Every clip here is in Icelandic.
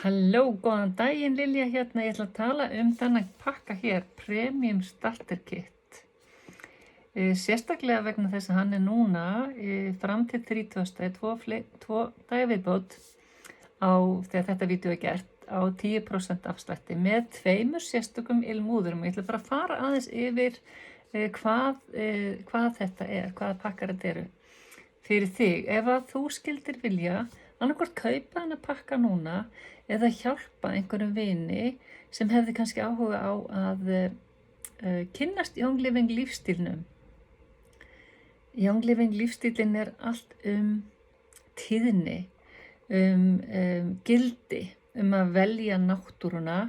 Halló, góðan daginn Lilja hérna. Ég ætla að tala þennan pakka hér, Premium Starter Kit. Sérstaklega vegna þess að hann núna fram til 30. tvo daga viðbót þegar þetta vídeó gert á 10% afslætti með 2 sérstökum ilmúðurum. Ég ætla bara að fara aðeins yfir hvað þetta hvaða pakkar þetta eru fyrir þig. Ef að þú skildir vilja annarkvort kaupa þennan pakka núna eða hjálpa einhverjum vini sem hefði kannski áhuga á að kynnast Young Living lífstílnum. Young Living lífstílinn allt tíðni, gildi, að velja náttúruna,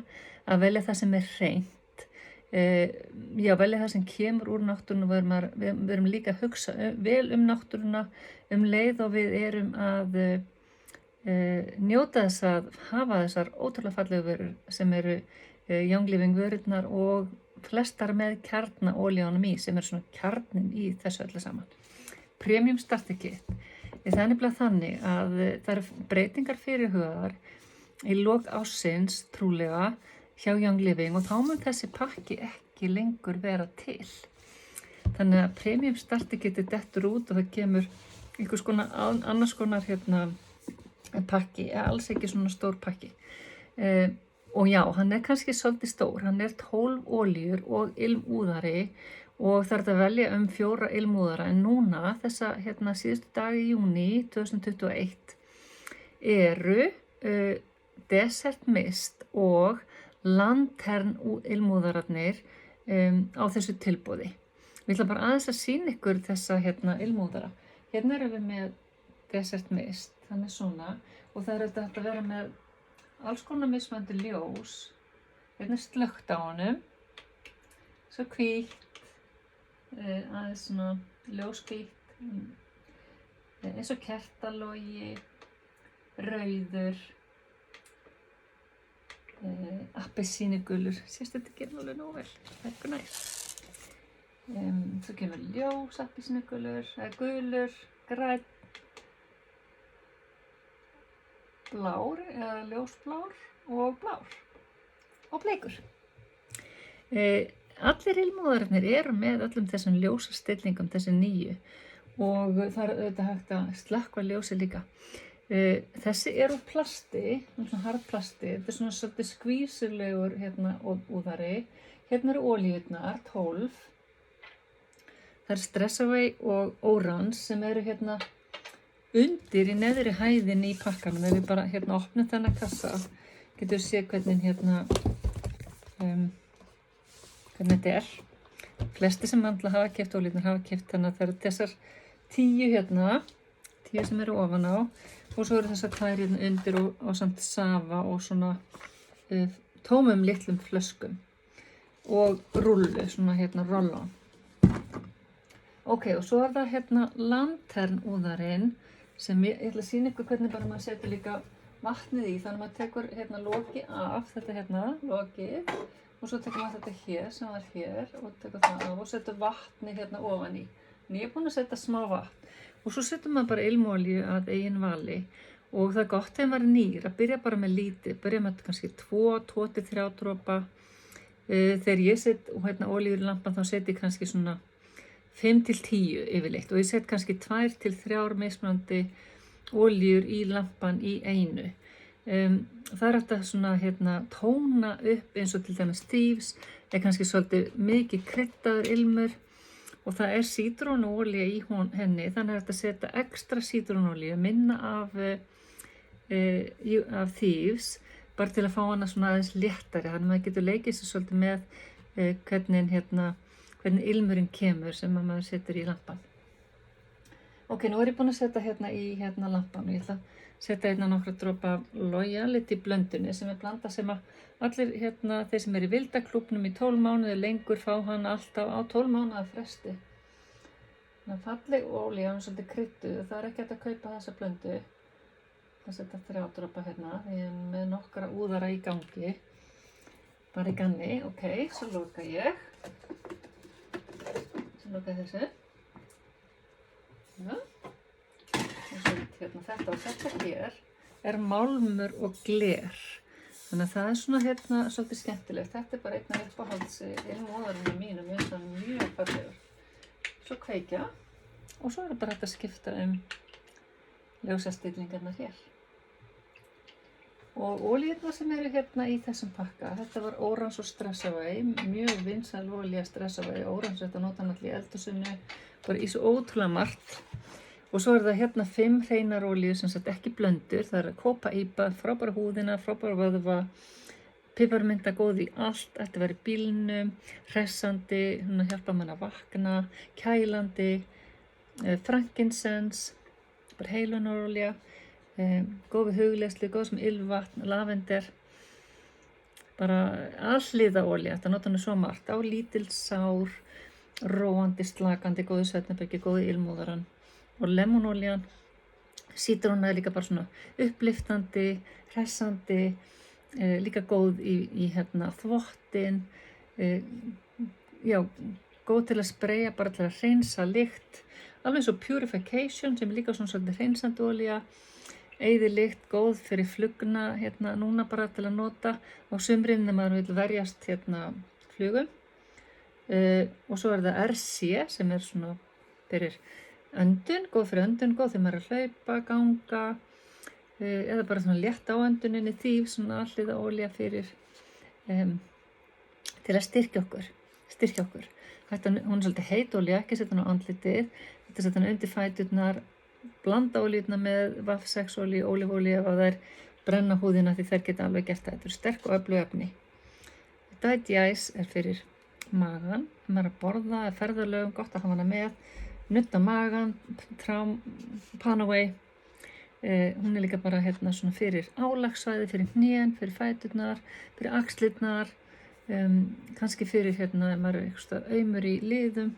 að velja það sem hreint, velja það sem kemur úr náttúruna. Við erum líka að hugsa vel náttúruna leið og við erum að njóta þess að hafa þessar ótrúlega fallegu vörur sem eru Young Living vörurnar og flestar með kjarnaolíunum sem svona kjarnin í þessu öllu saman. Premium Starter Kit. Það nefnilega þannig að það eru breytingar fyrirhugaðar í lok ársins trúlega hjá Young Living og þá mun þessi pakki ekki lengur vera til. Þannig að Premium Starter Kit dettur út og það kemur einhvers konar annars konar pakki, alls ekki svona stór pakki. Og já, hann kannski svolítið stór, hann 12 olíur og ilmúðari og það að velja 4 ilmúðara, en núna þessa síðustu dag í júní 2021 eru Desert Mist og Lantern ilmúðararnir á þessu tilboði. Við ætla bara aðeins að sýna ykkur þessa ilmúðara. Hérna erum við með Desert Mist, þannig svona, og það þetta hægt að vera með alls konar mismunandi ljós. Hérna slökkt á honum, svo hvítt, aðeins svona ljóshvítt, eins og kertalogi, rauður, appelsínugulur. Sést þetta gerir alveg nóg vel, það eitthvað næs. Svo kemur ljós, appelsínugulur, gulur, grænn, blár eða ljósblár og blár og bleikur. Allir ilmúðarnir eru með öllum þessum ljósastillingum, þessi nýju, og það auðvitað hægt að slökkva ljósi líka. Þessi úr plasti, svona harðplasti, þetta svona svolítið skvísulegur úðari. Hérna eru olíurnar, 12. Það Stress Away og Orange sem eru undir í neðri hæðinni í pakkanum. Ef við bara opnum þennan kassa, getur við séð hvernig hvernig þetta Flestir sem hafa keypt olíurnar hafa keypt, þannig að það eru þessar 10 10 sem eru ofan á, og svo eru þessar 2 undir og samt safa og svona tómum litlum flöskum og rullu, svona roll-on. Ok, og svo það Lantern úðarinn sem ég ætla að sýna ykkur hvernig bara maður setur líka vatnið í, þannig að maður tekur lokið af, þetta lokið, og svo tekur maður þetta hér sem var hér og tekur það af og setur vatni ofan í. En ég búin að setja smá vatn og svo setur maður bara ilmolíu að eigin vali, og það gott þegar maður nýr að byrja bara með lítið, byrja með kannski 2-3 dropa. Þegar ég set olíur í lampan þá set ég kannski svona 5-10 yfirleitt, og ég set kannski 2-3 mismunandi olíur í lampan í einu. Það hægt að svona tóna upp eins og til dæmis Thieves, kannski svolítið mikið kryddaður ilmur, og það sítrónuolía í henni, þannig hægt að setja ekstra sítrónuolíu, minna af Thieves, bara til að fá hana svona aðeins léttari, þannig að maður getur leikið sér svolítið með hvernig ilmurinn kemur sem maður setur í lampan. Ok, nú ég búin að setja í lampan, og ég ætla að setja nokkra dropa Loyalty blöndunni sem blanda sem að allir þeir sem eru í vildaklúbnum í 12 mánuði lengur fá hann alltaf á 12 mánuða fresti. Þannig að falleg olía, svolítið krydduð, það ekki hægt að kaupa þessa blöndu. Það setja 3 dropa ég með nokkra úðara í gangi, bara í ganni. Ok, svo loka ég. Loka þessu. Ja. Og svo þetta og þetta hér málmur og gler. Þannig að það svona svolítið skemmtilegt. Þetta bara einn af uppáhalds ilmúðarinn mínum, mér finnst það mjög fallegur. Svo kveikja og svo bara hægt að skipta ljósastillingarnar hér. Og olíurnar sem eru í þessum pakka, þetta var Orange og Stressaway, mjög vinsæl olía Stressaway, Orange þetta nota náttúrulega í eldhúsinu, bara í svo ótrúlega margt. Og svo það 5 hreinar olíur sem sagt ekki blöndur, það Copaiba, frábæra húðina, frábæra vöðva, piparmynta góð í allt, þetta verið bílnum, hressandi, hún hjálpa mann að vakna, kælandi, frankincense, bara heilunarolía, góð við hugleiðslu, góð sem ylvatn, lavender, bara allíða olía, þetta nota hann svo margt, á lítil sár, róandi, slakandi, góði svefnherbergi, góði ilmúðarann og lemonolían, sítróna líka bara svona uppliftandi, hressandi, líka góð í þvottinn, já, góð til að spreyja, bara til að hreinsa lykt, alveg svo Purification sem líka svona svolítið hreinsandi olía, eyðir lykt, góð fyrir flugna, núna bara til að nota á sumrin þegar maður vil verjast flugum. Og svo það RC sem svona fyrir öndun, góð fyrir öndun, góð þegar maður að hlaupa, ganga, eða bara svona létt á önduninni, þýf, svona allíða olía fyrir, til að styrkja okkur. Hún svolítið heit olía, ekki setja hún á andlitið, þetta setja hún undir fæturnar, blanda olíuna með VAF6 olíu, ólífólíu ef þær brenna húðina því þær geta alveg gert það. Þetta eru sterk og öflug efni. Diet Ice fyrir magan, maður að borða, ferðalögum, gott að hafa hana með, nutta magan, Panaway, hún líka bara svona fyrir álagsvæði, fyrir hnén, fyrir fæturnar, fyrir axlirnar, kannski fyrir ef maður eitthvað aumur í liðum,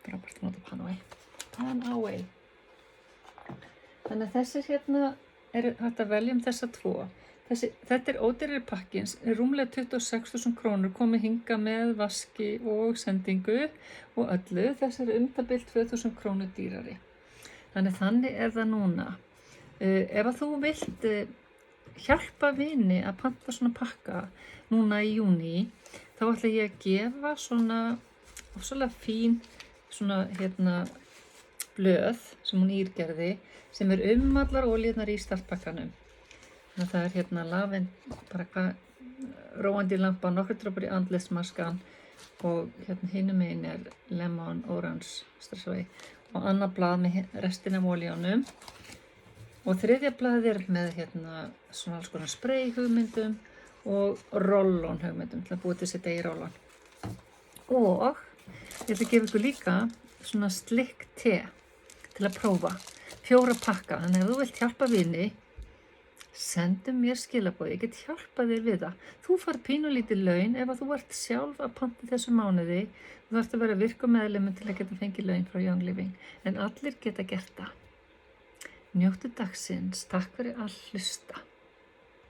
frábært að nota Panaway. Þannig að þessir eru hægt að velja þessa 2. Þetta ódýrari pakkins, rúmlega 26.000 krónur, komið hinga með vaski og sendingu og öllu. Þessar það bil 2.000 krónur dýrari. Þannig það núna. Ef að þú vilt hjálpa vini að panta svona pakka núna í júní, þá ætla ég að gefa svona ofsalega fín blöð sem hún írgerði, sem allar olíurnar í startpakkanum. Þannig að það lavend, bara róandi lampa, nokkur dropar í andlitsmaskan og hinum megin lemon, orange, Stressaway og annað blað með restina af olíunum. Og þriðja blaðið með svona alls konar spray hugmyndum og rollon hugmyndum til að búið til sitt eigin rollon. Og ég ætla að gefa ykkur líka svona slick te til að prófa. 4 pakka, þannig að ef þú vilt hjálpa vini, sendu mér skilaboð, ég get hjálpað þér við það. Þú fær pínulítið laun ef að þú ert sjálf að panta þessu mánuði. Þú þarft að vera virkumeðlimur til að geta fengið laun frá Young Living, en allir geta gert það. Njóttu dagsins, takk fyrir að hlusta.